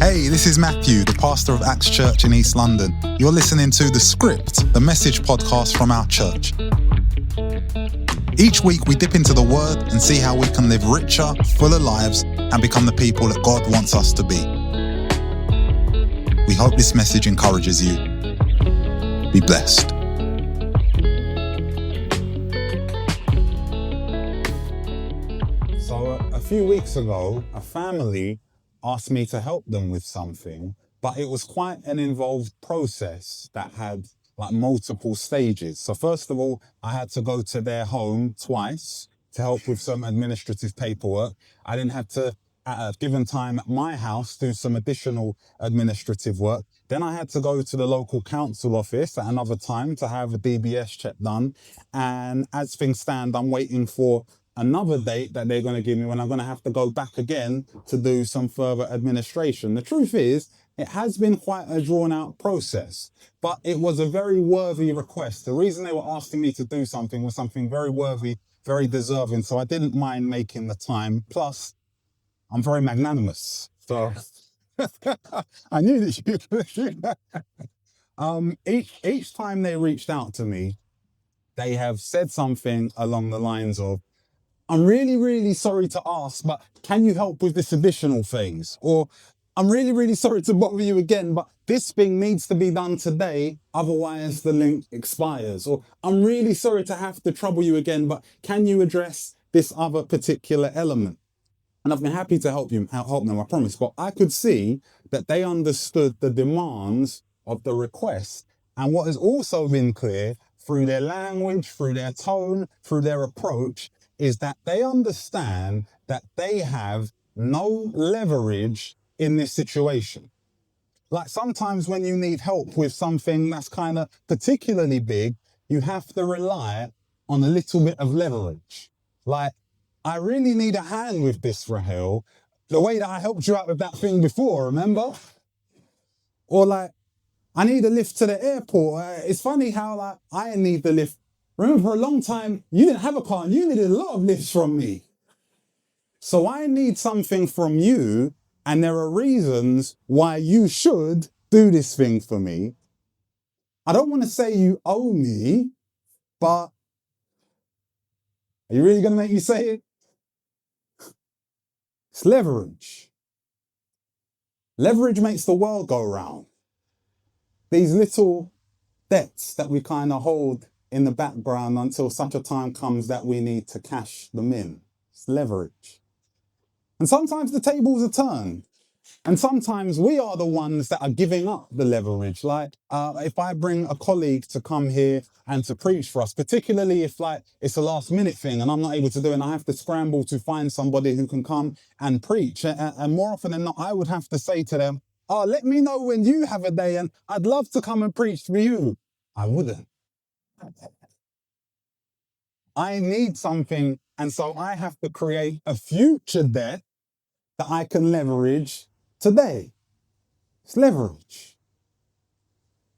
Hey, this is Matthew, the pastor of Acts Church in East London. You're listening to The Script, the message podcast from our church. Each week we dip into the Word and see how we can live richer, fuller lives and become the people that God wants us to be. We hope this message encourages you. Be blessed. So a few weeks ago, a family asked me to help them with something, but it was quite an involved process that had multiple stages. So first of all, I had to go to their home twice to help with some administrative paperwork. I then had to, at a given time at my house, do some additional administrative work. Then I had to go to the local council office at another time to have a DBS check done. And as things stand, I'm waiting for another date that they're going to give me when I'm going to have to go back again to do some further administration. The truth is, it has been quite a drawn out process, but it was a very worthy request. The reason they were asking me to do something was something very worthy, very deserving. So I didn't mind making the time. Plus, I'm very magnanimous. So I knew that you could. Each time they reached out to me, they have said something along the lines of, I'm really sorry to ask, but can you help with this additional phase? Or I'm really sorry to bother you again, but this thing needs to be done today, otherwise the link expires. Or I'm really sorry to have to trouble you again, but can you address this other particular element? And I've been happy to help them, I promise. But I could see that they understood the demands of the request. And what has also been clear through their language, through their tone, through their approach, is that they understand that they have no leverage in this situation. Like sometimes when you need help with something that's kind of particularly big, you have to rely on a little bit of leverage. Like, I really need a hand with this, Rahel. The way that I helped you out with that thing before, remember? Or like, I need a lift to the airport. It's funny how I need the lift. Remember, for a long time, you didn't have a car and you needed a lot of lifts from me. So I need something from you, and there are reasons why you should do this thing for me. I don't want to say you owe me, but are you really going to make me say it? It's leverage. Leverage makes the world go round. These little debts that we kind of hold in the background until such a time comes that we need to cash them in. It's leverage. And sometimes the tables are turned. And sometimes we are the ones that are giving up the leverage. Like if I bring a colleague to come here and to preach for us, particularly if it's a last minute thing and I'm not able to do it and I have to scramble to find somebody who can come and preach. And more often than not, I would have to say to them, oh, let me know when you have a day and I'd love to come and preach for you. I wouldn't. I need something, and so I have to create a future debt that I can leverage today. It's leverage.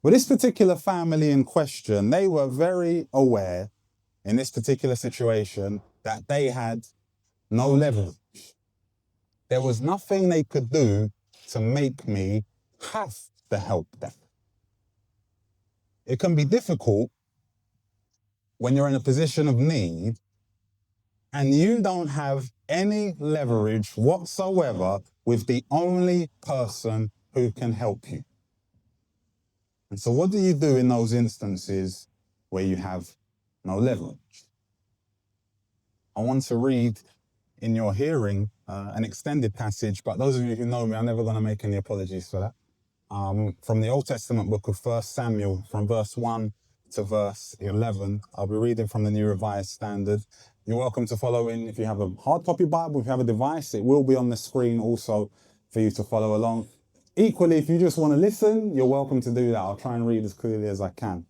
With this particular family in question, they were very aware in this particular situation that they had no leverage. There was nothing they could do to make me have to help them. It can be difficult when you're in a position of need and you don't have any leverage whatsoever with the only person who can help you. And so what do you do in those instances where you have no leverage? I want to read in your hearing an extended passage, but those of you who know me, I'm never going to make any apologies for that. From the Old Testament book of 1 Samuel, from verse 1 to verse 11. I'll be reading from the New Revised Standard. You're welcome to follow in. If you have a hard copy Bible, if you have a device, it will be on the screen also for you to follow along. Equally, if you just want to listen, you're welcome to do that. I'll try and read as clearly as I can.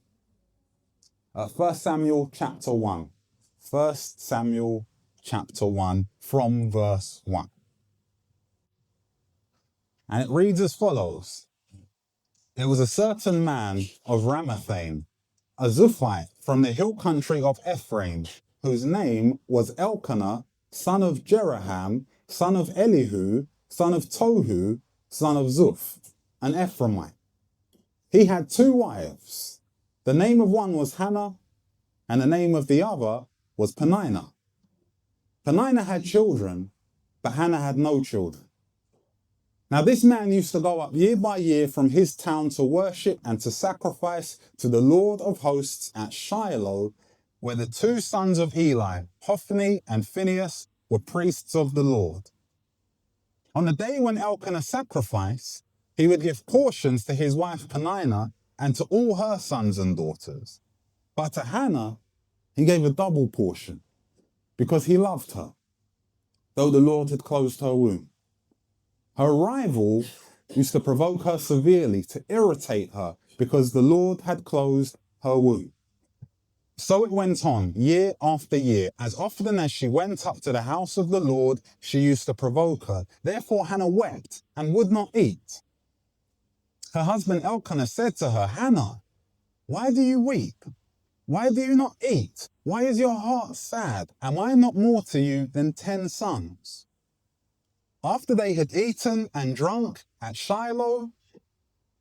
1 Samuel chapter 1. 1 Samuel chapter 1 from verse 1. And it reads as follows. There was a certain man of Ramathaim, a Zuphite from the hill country of Ephraim, whose name was Elkanah, son of Jeraham, son of Elihu, son of Tohu, son of Zuph, an Ephraimite. He had 2 wives. The name of one was Hannah, and the name of the other was Peninnah. Peninnah had children, but Hannah had no children. Now this man used to go up year by year from his town to worship and to sacrifice to the Lord of hosts at Shiloh, where the 2 sons of Eli, Hophni and Phinehas, were priests of the Lord. On the day when Elkanah sacrificed, he would give portions to his wife Peninnah and to all her sons and daughters. But to Hannah, he gave a double portion, because he loved her, though the Lord had closed her womb. Her rival used to provoke her severely to irritate her because the Lord had closed her womb. So it went on year after year. As often as she went up to the house of the Lord, she used to provoke her. Therefore Hannah wept and would not eat. Her husband Elkanah said to her, Hannah, why do you weep? Why do you not eat? Why is your heart sad? Am I not more to you than 10 sons? After they had eaten and drunk at Shiloh,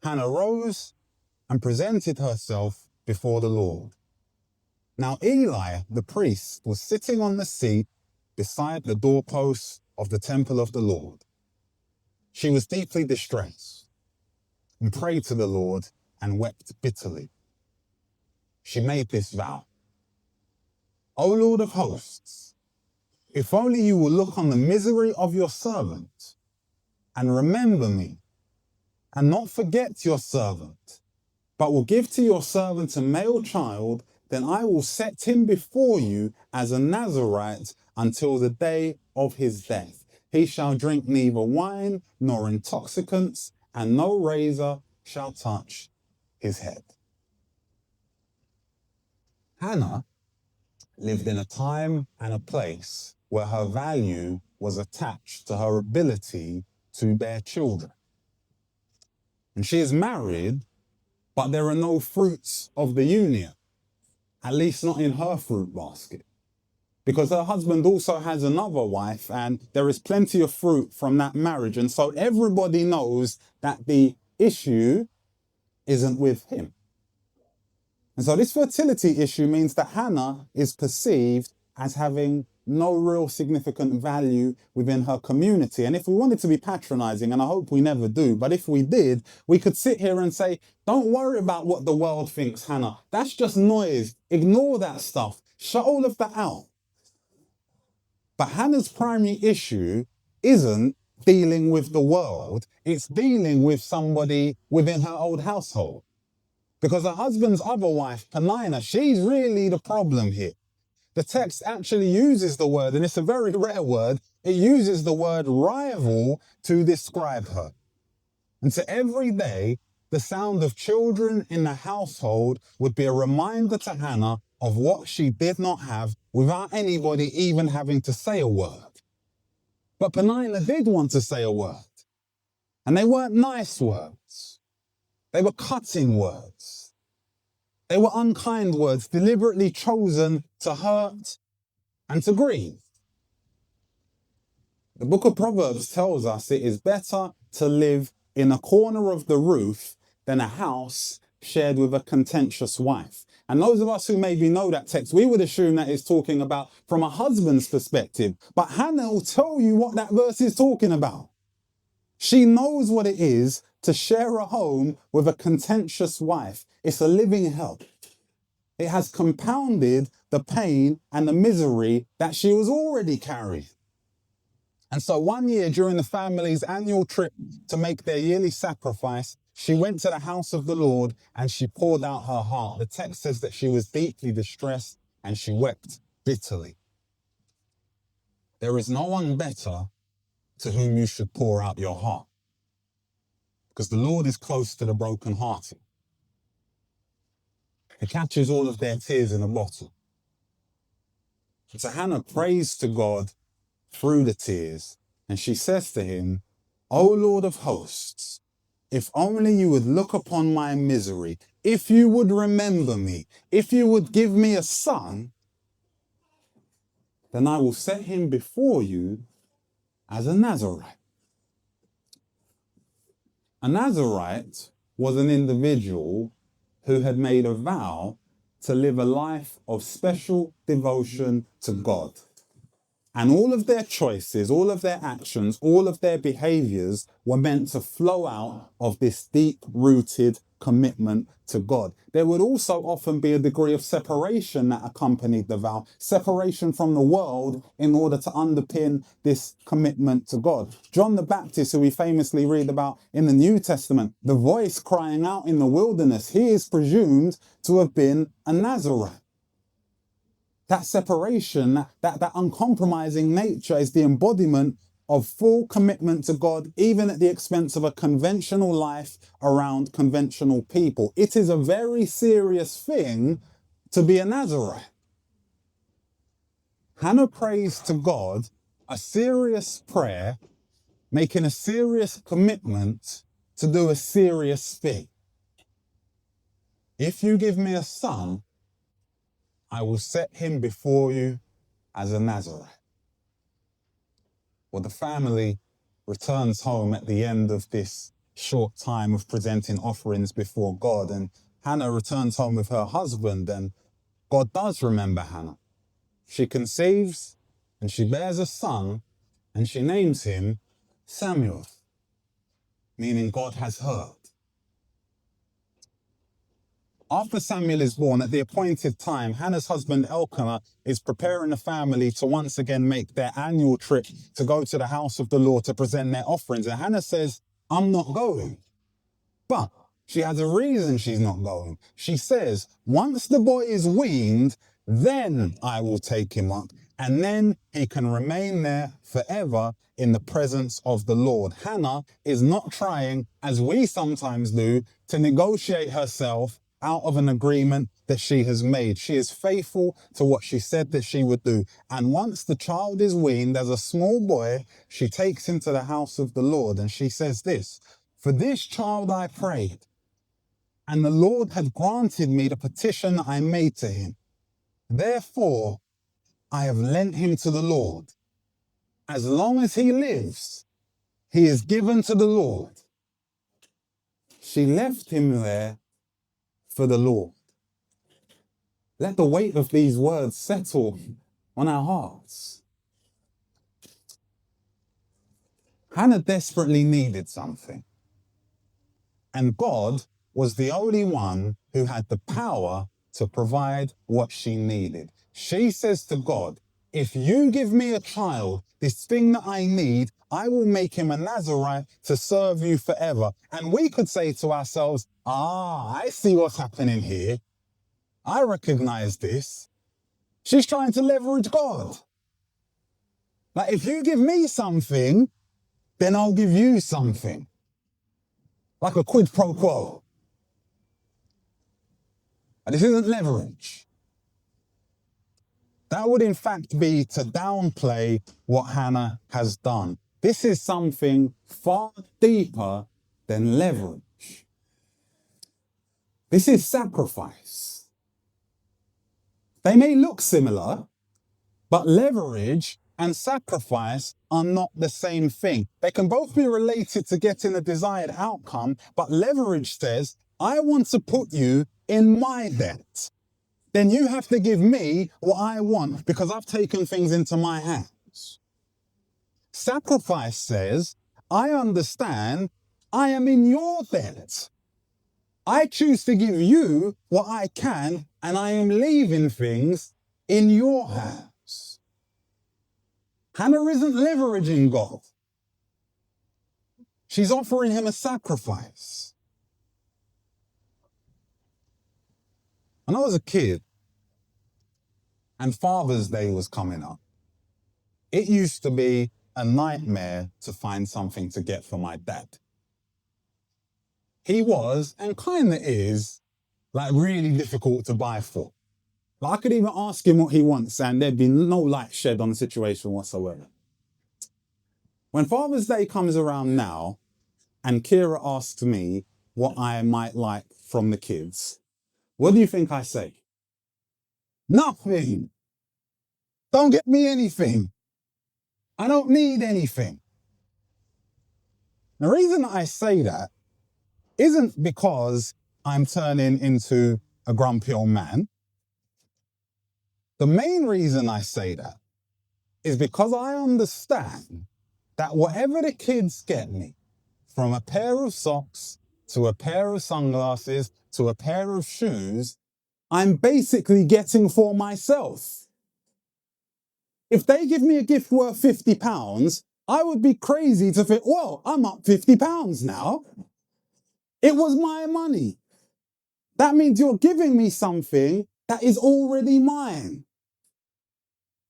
Hannah rose and presented herself before the Lord. Now Eli, the priest, was sitting on the seat beside the doorposts of the temple of the Lord. She was deeply distressed and prayed to the Lord and wept bitterly. She made this vow. O Lord of hosts, if only you will look on the misery of your servant and remember me, and not forget your servant, but will give to your servant a male child, then I will set him before you as a Nazirite until the day of his death. He shall drink neither wine nor intoxicants, and no razor shall touch his head. Hannah lived in a time and a place where her value was attached to her ability to bear children. And she is married, but there are no fruits of the union, at least not in her fruit basket, because her husband also has another wife and there is plenty of fruit from that marriage. And so everybody knows that the issue isn't with him. And so this fertility issue means that Hannah is perceived as having no real significant value within her community. And if we wanted to be patronizing, and I hope we never do, but if we did, we could sit here and say, don't worry about what the world thinks, Hannah. That's just noise. Ignore that stuff. Shut all of that out. But Hannah's primary issue isn't dealing with the world. It's dealing with somebody within her old household. Because her husband's other wife, Peninnah, she's really the problem here. The text actually uses the word, and it's a very rare word, it uses the word rival to describe her. And so every day, the sound of children in the household would be a reminder to Hannah of what she did not have without anybody even having to say a word. But Peninnah did want to say a word. And they weren't nice words. They were cutting words. They were unkind words, deliberately chosen to hurt and to grieve. The book of Proverbs tells us it is better to live in a corner of the roof than a house shared with a contentious wife. And those of us who maybe know that text, we would assume that it's talking about from a husband's perspective. But Hannah will tell you what that verse is talking about. She knows what it is to share a home with a contentious wife. It's a living hell. It has compounded the pain and the misery that she was already carrying. And so one year during the family's annual trip to make their yearly sacrifice, she went to the house of the Lord and she poured out her heart. The text says that she was deeply distressed and she wept bitterly. There is no one better to whom you should pour out your heart, because the Lord is close to the brokenhearted. He catches all of their tears in a bottle. So Hannah prays to God through the tears, and she says to him, O Lord of hosts, if only you would look upon my misery, if you would remember me, if you would give me a son, then I will set him before you as a Nazirite. A Nazarite was an individual who had made a vow to live a life of special devotion to God. And all of their choices, all of their actions, all of their behaviors were meant to flow out of this deep-rooted commitment to God. There would also often be a degree of separation that accompanied the vow, separation from the world in order to underpin this commitment to God. John the Baptist, who we famously read about in the New Testament, the voice crying out in the wilderness, he is presumed to have been a Nazarite. That separation, that uncompromising nature is the embodiment of full commitment to God, even at the expense of a conventional life around conventional people. It is a very serious thing to be a Nazarite. Hannah prays to God a serious prayer, making a serious commitment to do a serious thing. If you give me a son, I will set him before you as a Nazarite. Well, the family returns home at the end of this short time of presenting offerings before God, and Hannah returns home with her husband, and God does remember Hannah. She conceives and she bears a son, and she names him Samuel, meaning God has heard. After Samuel is born, at the appointed time, Hannah's husband Elkanah is preparing the family to once again make their annual trip to go to the house of the Lord to present their offerings. And Hannah says, I'm not going. But she has a reason she's not going. She says, once the boy is weaned, then I will take him up, and then he can remain there forever in the presence of the Lord. Hannah is not trying, as we sometimes do, to negotiate herself out of an agreement that she has made. She is faithful to what she said that she would do. And once the child is weaned as a small boy, she takes him to the house of the Lord. And she says this, for this child I prayed, and the Lord had granted me the petition I made to him. Therefore, I have lent him to the Lord. As long as he lives, he is given to the Lord. She left him there for the Lord. Let the weight of these words settle on our hearts. Hannah desperately needed something, and God was the only one who had the power to provide what she needed. She says to God, if you give me a child, this thing that I need, I will make him a Nazarite to serve you forever. And we could say to ourselves, I see what's happening here. I recognize this. She's trying to leverage God. Like, if you give me something, then I'll give you something. Like a quid pro quo. And this isn't leverage. That would in fact be to downplay what Hannah has done. This is something far deeper than leverage. This is sacrifice. They may look similar, but leverage and sacrifice are not the same thing. They can both be related to getting a desired outcome, but leverage says, I want to put you in my debt. Then you have to give me what I want because I've taken things into my hands. Sacrifice says, I understand I am in your debt. I choose to give you what I can, and I am leaving things in your hands. Hannah isn't leveraging God. She's offering him a sacrifice. When I was a kid and Father's Day was coming up, it used to be a nightmare to find something to get for my dad. He was, and kind of is, like really difficult to buy for. Like I could even ask him what he wants and there'd be no light shed on the situation whatsoever. When Father's Day comes around now and Kira asks me what I might like from the kids, what do you think I say? Nothing. Don't get me anything. I don't need anything. The reason that I say that isn't because I'm turning into a grumpy old man. The main reason I say that is because I understand that whatever the kids get me, from a pair of socks to a pair of sunglasses to a pair of shoes, I'm basically getting for myself. If they give me a gift worth £50, I would be crazy to think, well, I'm up £50 now. It was my money. That means you're giving me something that is already mine.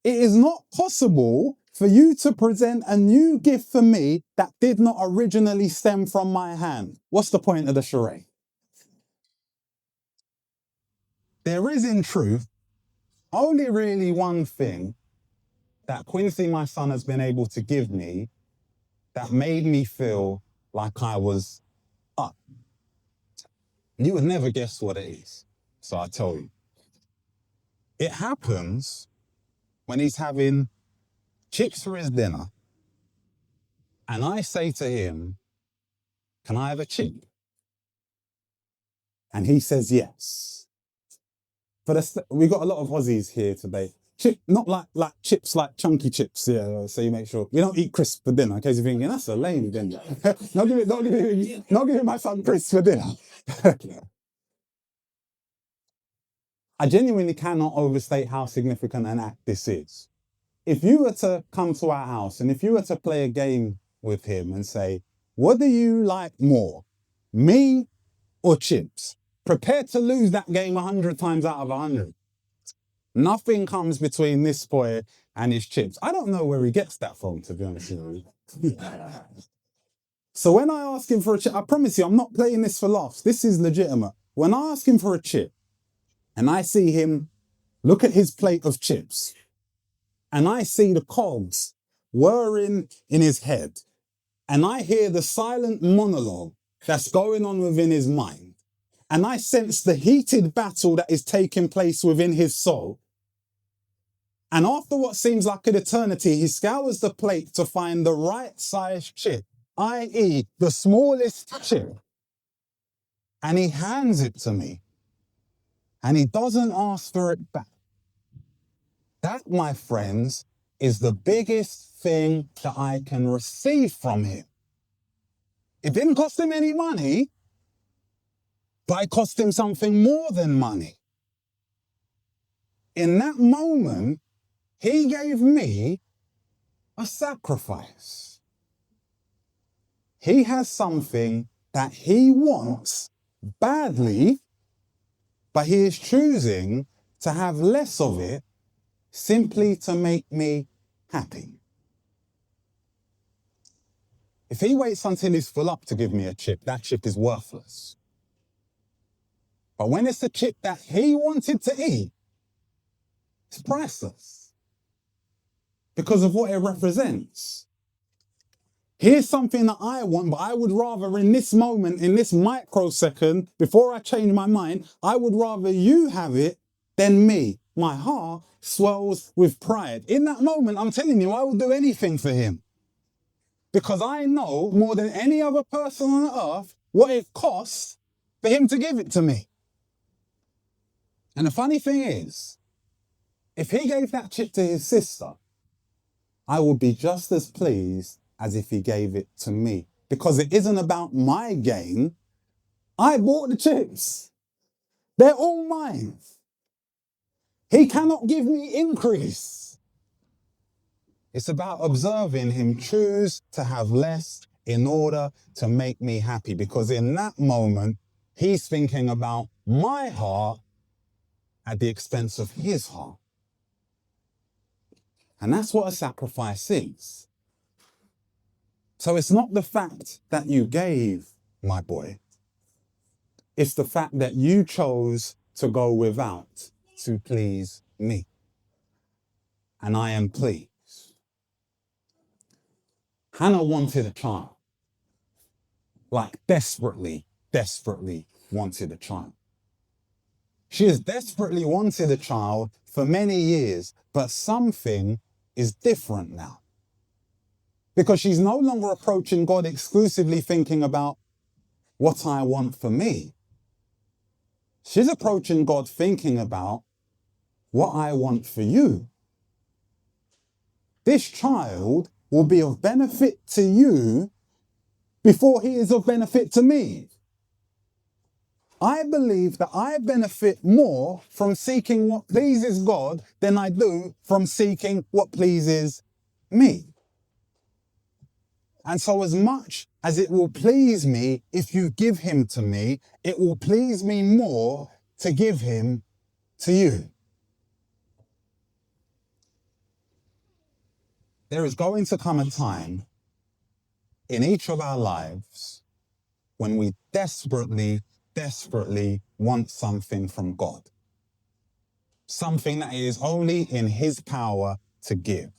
It is not possible for you to present a new gift for me that did not originally stem from my hand. What's the point of the charade? There is, in truth, only really one thing that Quincy, my son, has been able to give me that made me feel like I was up. You would never guess what it is. So I tell you. It happens when he's having chips for his dinner, and I say to him, can I have a chip? And he says yes. We got a lot of Aussies here today. Chip, not like chips, like chunky chips. Yeah, so you make sure we don't eat crisps for dinner. In case you're thinking that's a lame dinner. not give my son crisps for dinner. I genuinely cannot overstate how significant an act this is. If you were to come to our house and if you were to play a game with him and say, what do you like more, me or chips? Prepare to lose that game 100 times out of 100. Nothing comes between this boy and his chips. I don't know where he gets that from, to be honest with you. So when I ask him for a chip, I promise you, I'm not playing this for laughs. This is legitimate. When I ask him for a chip and I see him look at his plate of chips and I see the cogs whirring in his head and I hear the silent monologue that's going on within his mind, and I sense the heated battle that is taking place within his soul. And after what seems like an eternity, he scours the plate to find the right size chip, i.e. the smallest chip. And he hands it to me. And he doesn't ask for it back. That, my friends, is the biggest thing that I can receive from him. It didn't cost him any money, but it cost him something more than money. In that moment, he gave me a sacrifice. He has something that he wants badly, but he is choosing to have less of it simply to make me happy. If he waits until he's full up to give me a chip, that chip is worthless. But when it's a chip that he wanted to eat, it's priceless because of what it represents. Here's something that I want, but I would rather in this moment, in this microsecond, before I change my mind, I would rather you have it than me. My heart swells with pride. In that moment, I'm telling you, I will do anything for him. Because I know more than any other person on earth what it costs for him to give it to me. And the funny thing is, if he gave that chip to his sister, I would be just as pleased as if he gave it to me. Because it isn't about my gain. I bought the chips. They're all mine. He cannot give me increase. It's about observing him choose to have less in order to make me happy. Because in that moment, he's thinking about my heart at the expense of his heart. And that's what a sacrifice is. So it's not the fact that you gave, my boy. It's the fact that you chose to go without to please me. And I am pleased. Hannah wanted a child. Like desperately wanted a child. She has desperately wanted a child for many years, but something is different now. Because she's no longer approaching God exclusively thinking about what I want for me. She's approaching God thinking about what I want for you. This child will be of benefit to you before he is of benefit to me. I believe that I benefit more from seeking what pleases God than I do from seeking what pleases me. And so as much as it will please me if you give him to me, it will please me more to give him to you. There is going to come a time in each of our lives when we desperately want something from God. Something that is only in his power to give.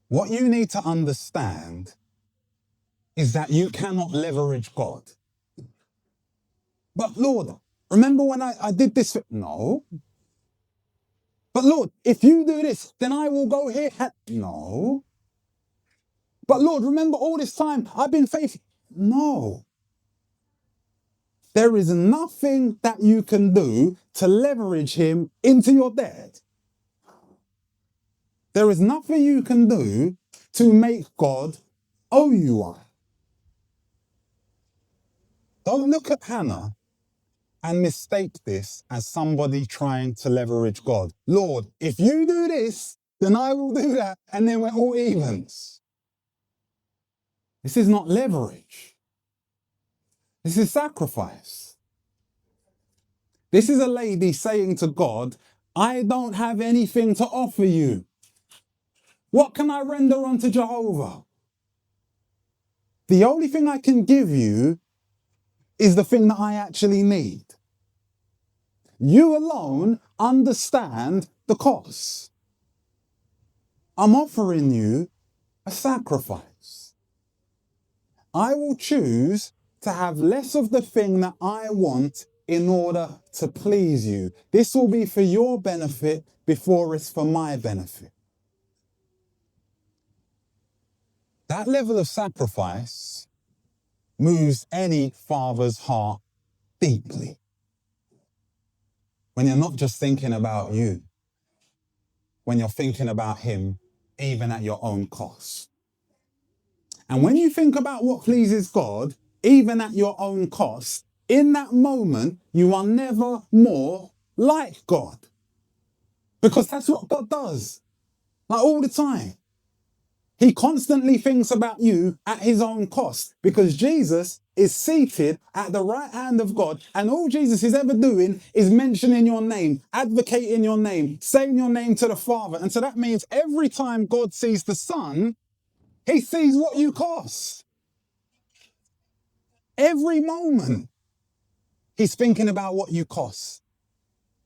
What you need to understand is that you cannot leverage God. But Lord, remember when I did this? No. But Lord, if you do this, then I will go here. No. But Lord, remember all this time I've been faithful. No. There is nothing that you can do to leverage him into your debt. There is nothing you can do to make God owe you one. Don't look at Hannah and mistake this as somebody trying to leverage God. Lord, if you do this, then I will do that, and then we're all evens. This is not leverage. This is sacrifice. This is a lady saying to God, I don't have anything to offer you. What can I render unto Jehovah? The only thing I can give you is the thing that I actually need. You alone understand the cost. I'm offering you a sacrifice. I will choose to have less of the thing that I want in order to please you. This will be for your benefit before it's for my benefit. That level of sacrifice moves any father's heart deeply. When you're not just thinking about you, when you're thinking about him, even at your own cost. And when you think about what pleases God, even at your own cost, in that moment, you are never more like God. Because that's what God does. Like all the time. He constantly thinks about you at his own cost because Jesus is seated at the right hand of God, and all Jesus is ever doing is mentioning your name, advocating your name, saying your name to the Father. And so that means every time God sees the Son, he sees what you cost. Every moment, he's thinking about what you cost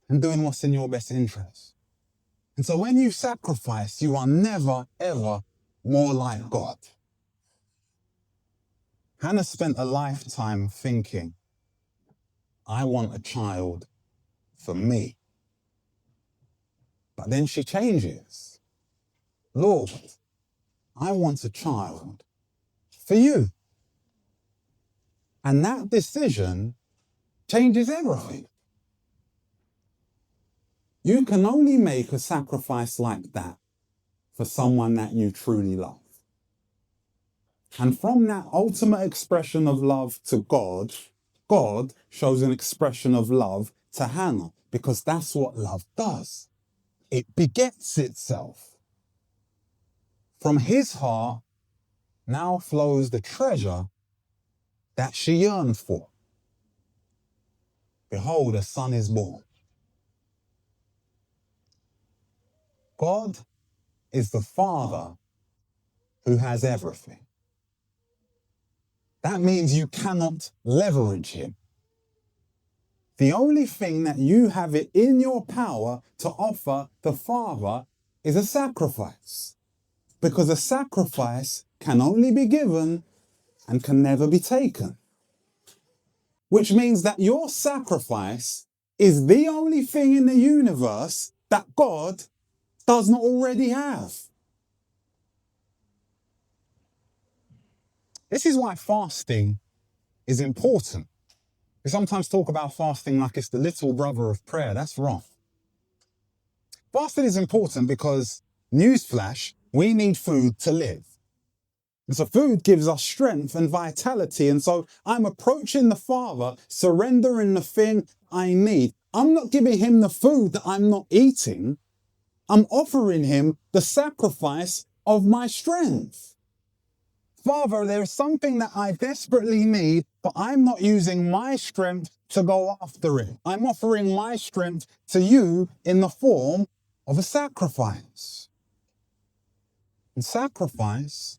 and doing what's in your best interest. And so when you sacrifice, you are never, ever more like God. Hannah spent a lifetime thinking, I want a child for me. But then she changes. Lord, I want a child for you. And that decision changes everything. You can only make a sacrifice like that for someone that you truly love. And from that ultimate expression of love to God, God shows an expression of love to Hannah, because that's what love does. It begets itself. From his heart now flows the treasure that she yearned for. Behold, a son is born. God is the Father who has everything. That means you cannot leverage him. The only thing that you have it in your power to offer the Father is a sacrifice. Because a sacrifice can only be given and can never be taken. Which means that your sacrifice is the only thing in the universe that God does not already have. This is why fasting is important. We sometimes talk about fasting like it's the little brother of prayer. That's wrong. Fasting is important because, newsflash, we need food to live. And so food gives us strength and vitality. And so I'm approaching the Father, surrendering the thing I need. I'm not giving him the food that I'm not eating. I'm offering him the sacrifice of my strength. Father, there is something that I desperately need, but I'm not using my strength to go after it. I'm offering my strength to you in the form of a sacrifice. And sacrifice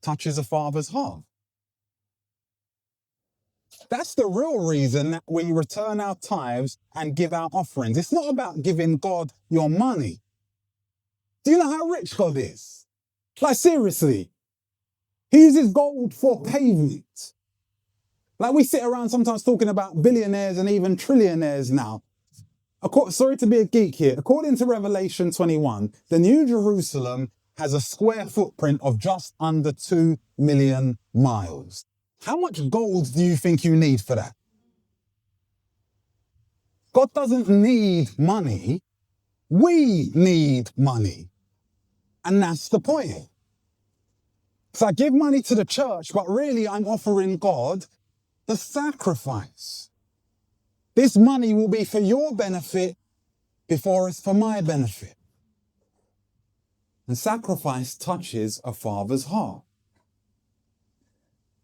touches a father's heart. That's the real reason that we return our tithes and give our offerings. It's not about giving God your money. Do you know how rich God is? Like, seriously. He uses gold for pavement. Like, we sit around sometimes talking about billionaires and even trillionaires now. Sorry to be a geek here. According to Revelation 21, the New Jerusalem has a square footprint of just under 2 million miles. How much gold do you think you need for that? God doesn't need money. We need money. And that's the point. So I give money to the church, but really I'm offering God the sacrifice. This money will be for your benefit before it's for my benefit. And sacrifice touches a father's heart.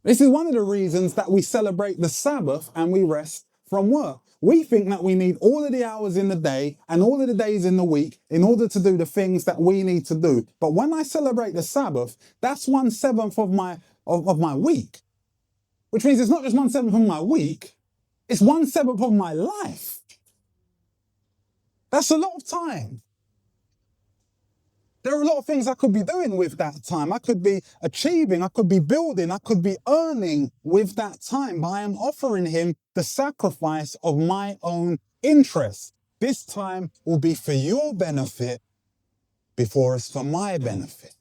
This is one of the reasons that we celebrate the Sabbath and we rest from work. We think that we need all of the hours in the day and all of the days in the week in order to do the things that we need to do. But when I celebrate the Sabbath, that's 1/7 of my week. Which means it's not just 1/7 of my week, it's 1/7 of my life. That's a lot of time. There are a lot of things I could be doing with that time. I could be achieving, I could be building, I could be earning with that time. But I am offering him the sacrifice of my own interest. This time will be for your benefit before it's for my benefit.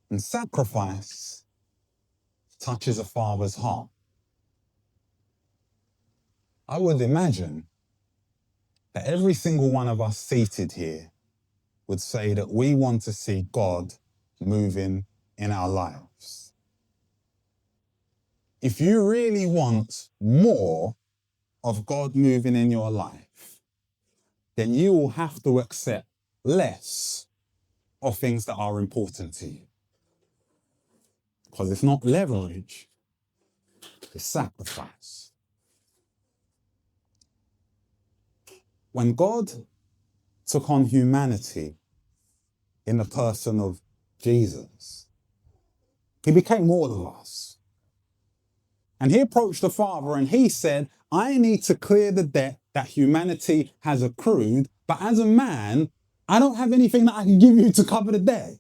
And sacrifice touches a father's heart. I would imagine that every single one of us seated here would say that we want to see God moving in our lives. If you really want more of God moving in your life, then you will have to accept less of things that are important to you. Because it's not leverage, it's sacrifice. When God took on humanity in the person of Jesus, he became all of us. And he approached the Father and he said, I need to clear the debt that humanity has accrued, but as a man, I don't have anything that I can give you to cover the debt.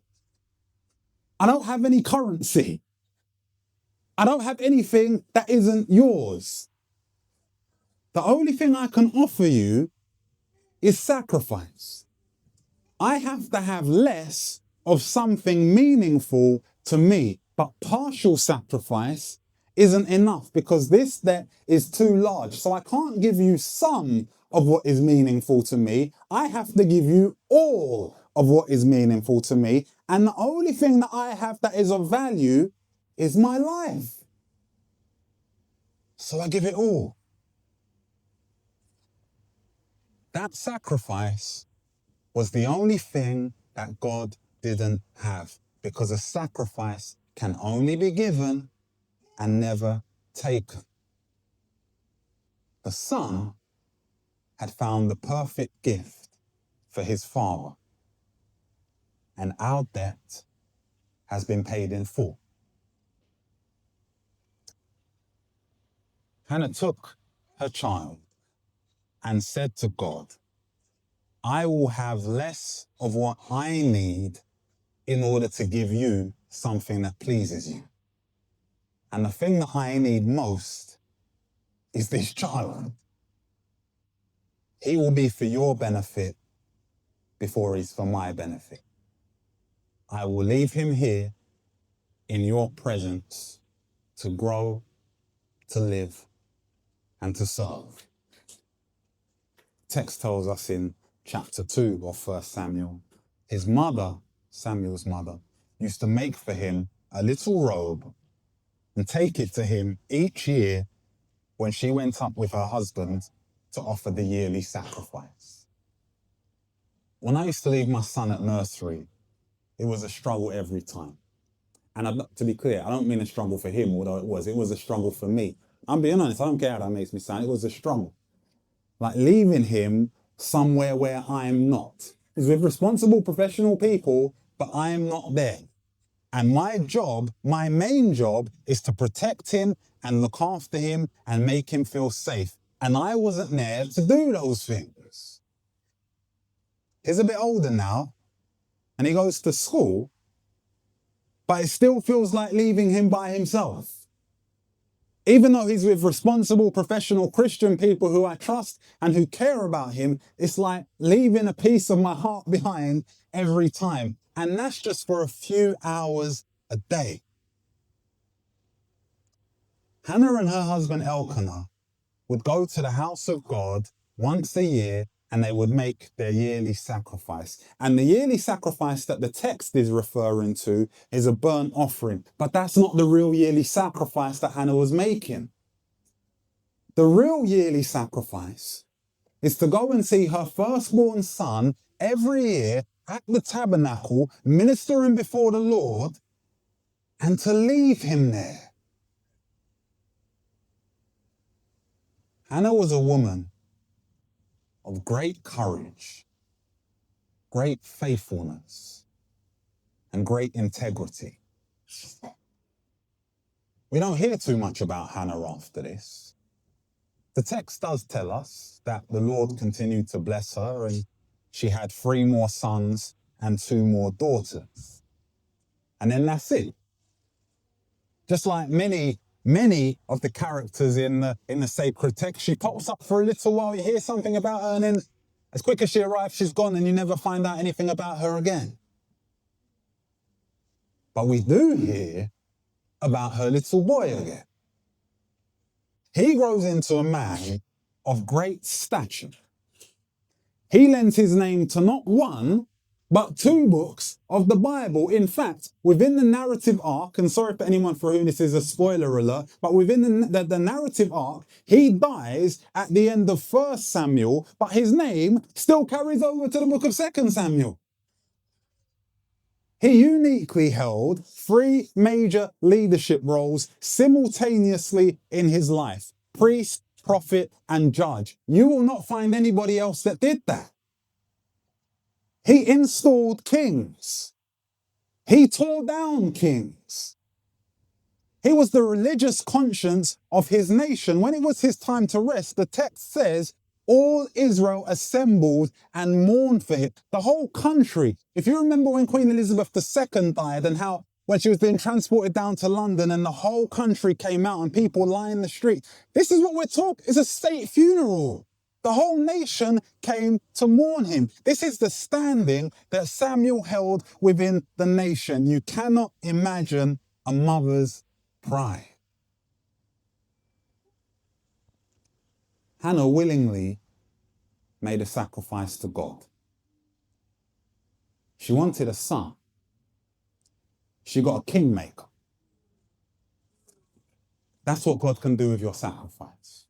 I don't have any currency. I don't have anything that isn't yours. The only thing I can offer you is sacrifice. I have to have less of something meaningful to me, but partial sacrifice isn't enough because this debt is too large. So I can't give you some of what is meaningful to me. I have to give you all of what is meaningful to me. And the only thing that I have that is of value is my life. So I give it all. That sacrifice was the only thing that God didn't have, because a sacrifice can only be given and never taken. The Son had found the perfect gift for his Father, and our debt has been paid in full. Hannah took her child and said to God, I will have less of what I need in order to give you something that pleases you. And the thing that I need most is this child. He will be for your benefit before he's for my benefit. I will leave him here in your presence to grow, to live, and to serve. Text tells us in chapter 2 of 1 Samuel, his mother, Samuel's mother, used to make for him a little robe and take it to him each year when she went up with her husband to offer the yearly sacrifice. When I used to leave my son at nursery, it was a struggle every time. And to be clear, I don't mean a struggle for him, although it was a struggle for me. I'm being honest, I don't care how that makes me sound, it was a struggle. Like leaving him somewhere where I'm not. He's with responsible professional people, but I'm not there. And my job, my main job, is to protect him and look after him and make him feel safe. And I wasn't there to do those things. He's a bit older now, and he goes to school, but it still feels like leaving him by himself. Even though he's with responsible, professional Christian people who I trust and who care about him, it's like leaving a piece of my heart behind every time. And that's just for a few hours a day. Hannah and her husband Elkanah would go to the house of God once a year and they would make their yearly sacrifice. And the yearly sacrifice that the text is referring to is a burnt offering. But that's not the real yearly sacrifice that Hannah was making. The real yearly sacrifice is to go and see her firstborn son every year at the tabernacle, ministering before the Lord, and to leave him there. Hannah was a woman of great courage, great faithfulness, and great integrity. We don't hear too much about Hannah after this. The text does tell us that the Lord continued to bless her and she had 3 more sons and 2 more daughters. And then that's it. Just like many of the characters in the sacred text, she pops up for a little while, you hear something about her, and then as quick as she arrives, she's gone and you never find out anything about her again. But we do hear about her little boy again. He grows into a man of great stature. He lends his name to not 1, but 2 books of the Bible. In fact, within the narrative arc, and sorry for anyone for whom this is a spoiler alert, but within the narrative arc, he dies at the end of 1 Samuel, but his name still carries over to the book of 2 Samuel. He uniquely held 3 major leadership roles simultaneously in his life: priest, prophet, and judge. You will not find anybody else that did that. He installed kings. He tore down kings. He was the religious conscience of his nation. When it was his time to rest, the text says, all Israel assembled and mourned for him. The whole country. If you remember when Queen Elizabeth II died and how when she was being transported down to London and the whole country came out and people lined the street. This is what we're talking. It's a state funeral. The whole nation came to mourn him. This is the standing that Samuel held within the nation. You cannot imagine a mother's pride. Hannah willingly made a sacrifice to God. She wanted a son. She got a kingmaker. That's what God can do with your sacrifice.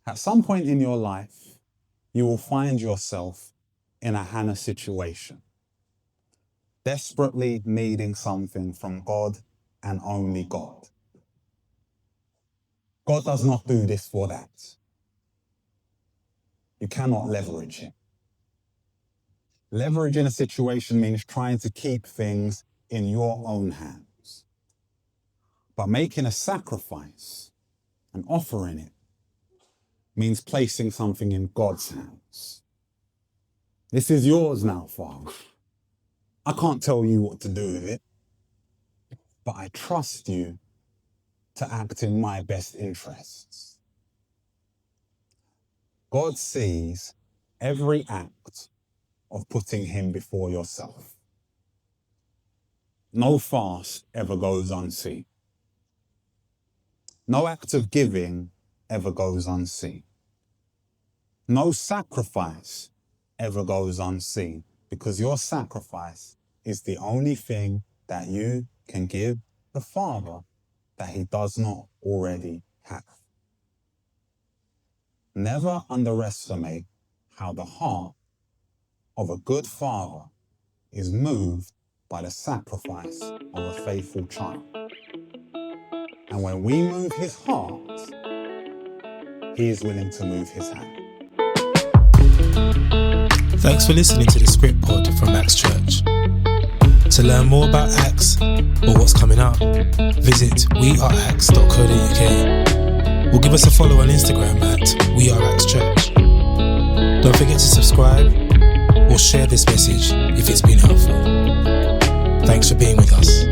At some point in your life, you will find yourself in a Hannah situation, desperately needing something from God and only God. God does not do this for that. You cannot leverage him. Leveraging a situation means trying to keep things in your own hands. But making a sacrifice and offering it means placing something in God's hands. This is yours now, Father. I can't tell you what to do with it, but I trust you to act in my best interests. God sees every act of putting him before yourself. No fast ever goes unseen. No act of giving ever goes unseen. No sacrifice ever goes unseen, because your sacrifice is the only thing that you can give the Father that he does not already have. Never underestimate how the heart of a good father is moved by the sacrifice of a faithful child. And when we move his heart, he is willing to move his hand. Thanks for listening to the Script Pod from Acts Church. To learn more about Acts or what's coming up, visit weareacts.co.uk or give us a follow on Instagram at weareactschurch. Don't forget to subscribe or share this message if it's been helpful. Thanks for being with us.